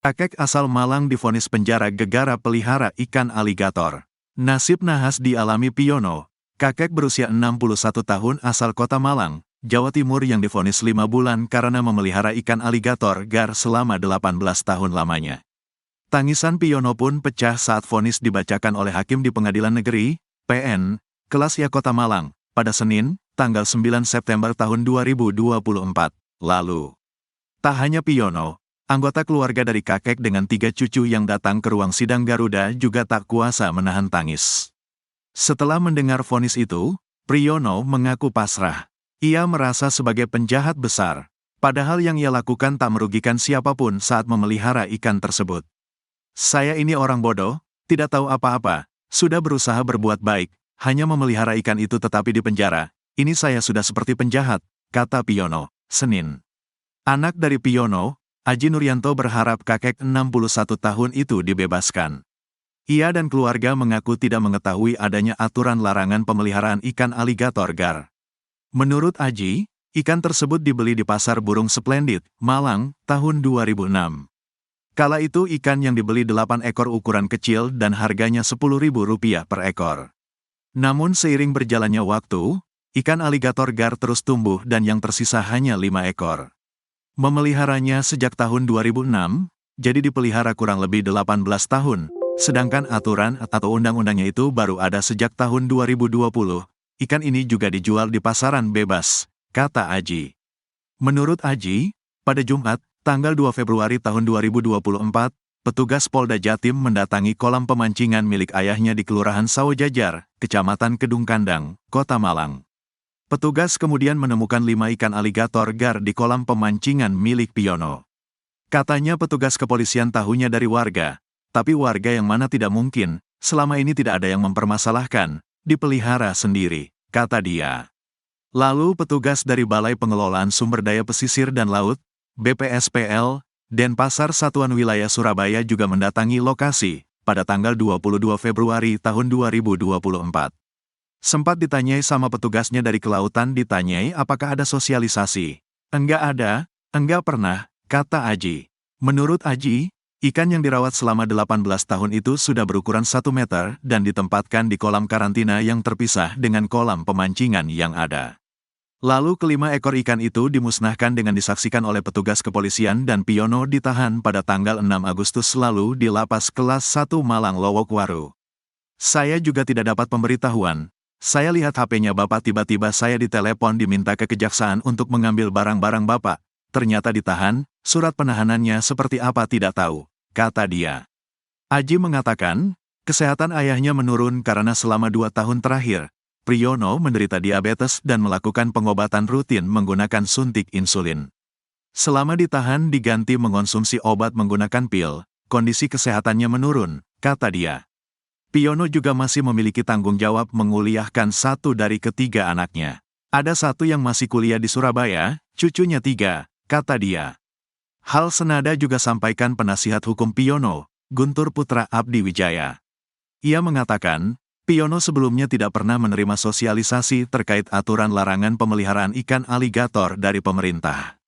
Kakek asal Malang divonis penjara gegara pelihara ikan aligator. Nasib nahas dialami Piono, kakek berusia 61 tahun asal kota Malang, Jawa Timur yang divonis 5 bulan karena memelihara ikan aligator gar selama 18 tahun lamanya. Tangisan Piono pun pecah saat vonis dibacakan oleh hakim di Pengadilan Negeri, PN, Kelas I Kota Malang, pada Senin, tanggal 9 September tahun 2024, lalu. Tak hanya Piono, anggota keluarga dari kakek dengan 3 cucu yang datang ke ruang sidang Garuda juga tak kuasa menahan tangis. Setelah mendengar vonis itu, Priyono mengaku pasrah. Ia merasa sebagai penjahat besar, padahal yang ia lakukan tak merugikan siapapun saat memelihara ikan tersebut. Saya ini orang bodoh, tidak tahu apa-apa, sudah berusaha berbuat baik, hanya memelihara ikan itu tetapi di penjara. Ini saya sudah seperti penjahat, kata Piono, Senin. Anak dari Piono, Aji Nuryanto berharap kakek 61 tahun itu dibebaskan. Ia dan keluarga mengaku tidak mengetahui adanya aturan larangan pemeliharaan ikan aligator gar. Menurut Aji, ikan tersebut dibeli di Pasar Burung Splendid, Malang, tahun 2006. Kala itu ikan yang dibeli 8 ekor ukuran kecil dan harganya Rp10.000 per ekor. Namun seiring berjalannya waktu, ikan aligator gar terus tumbuh dan yang tersisa hanya 5 ekor. Memeliharanya sejak tahun 2006, jadi dipelihara kurang lebih 18 tahun, sedangkan aturan atau undang-undangnya itu baru ada sejak tahun 2020. Ikan ini juga dijual di pasaran bebas, kata Aji. Menurut Aji, pada Jumat, tanggal 2 Februari tahun 2024, petugas Polda Jatim mendatangi kolam pemancingan milik ayahnya di Kelurahan Sawojajar, Kecamatan Kedung Kandang, Kota Malang. Petugas kemudian menemukan 5 ikan aligator gar di kolam pemancingan milik Piono. Katanya petugas kepolisian tahunya dari warga, tapi warga yang mana tidak mungkin, selama ini tidak ada yang mempermasalahkan, dipelihara sendiri, kata dia. Lalu petugas dari Balai Pengelolaan Sumber Daya Pesisir dan Laut, BPSPL, Denpasar Satuan Wilayah Surabaya juga mendatangi lokasi, pada tanggal 22 Februari tahun 2024. Sempat ditanyai sama petugasnya dari kelautan ditanyai apakah ada sosialisasi. Enggak ada, enggak pernah, kata Aji. Menurut Aji, ikan yang dirawat selama 18 tahun itu sudah berukuran 1 meter dan ditempatkan di kolam karantina yang terpisah dengan kolam pemancingan yang ada. Lalu kelima ekor ikan itu dimusnahkan dengan disaksikan oleh petugas kepolisian dan Piono ditahan pada tanggal 6 Agustus lalu di Lapas Kelas 1 Malang Lowokwaru. Saya juga tidak dapat pemberitahuan. Saya lihat HP-nya Bapak tiba-tiba saya ditelepon diminta ke kejaksaan untuk mengambil barang-barang Bapak. Ternyata ditahan, surat penahanannya seperti apa tidak tahu, kata dia. Aji mengatakan, kesehatan ayahnya menurun karena selama 2 tahun terakhir, Priyono menderita diabetes dan melakukan pengobatan rutin menggunakan suntik insulin. Selama ditahan diganti mengonsumsi obat menggunakan pil, kondisi kesehatannya menurun, kata dia. Piono juga masih memiliki tanggung jawab menguliahkan 1 dari ketiga anaknya. Ada 1 yang masih kuliah di Surabaya, cucunya 3, kata dia. Hal senada juga sampaikan penasihat hukum Piono, Guntur Putra Abdi Wijaya. Ia mengatakan, Piono sebelumnya tidak pernah menerima sosialisasi terkait aturan larangan pemeliharaan ikan aligator dari pemerintah.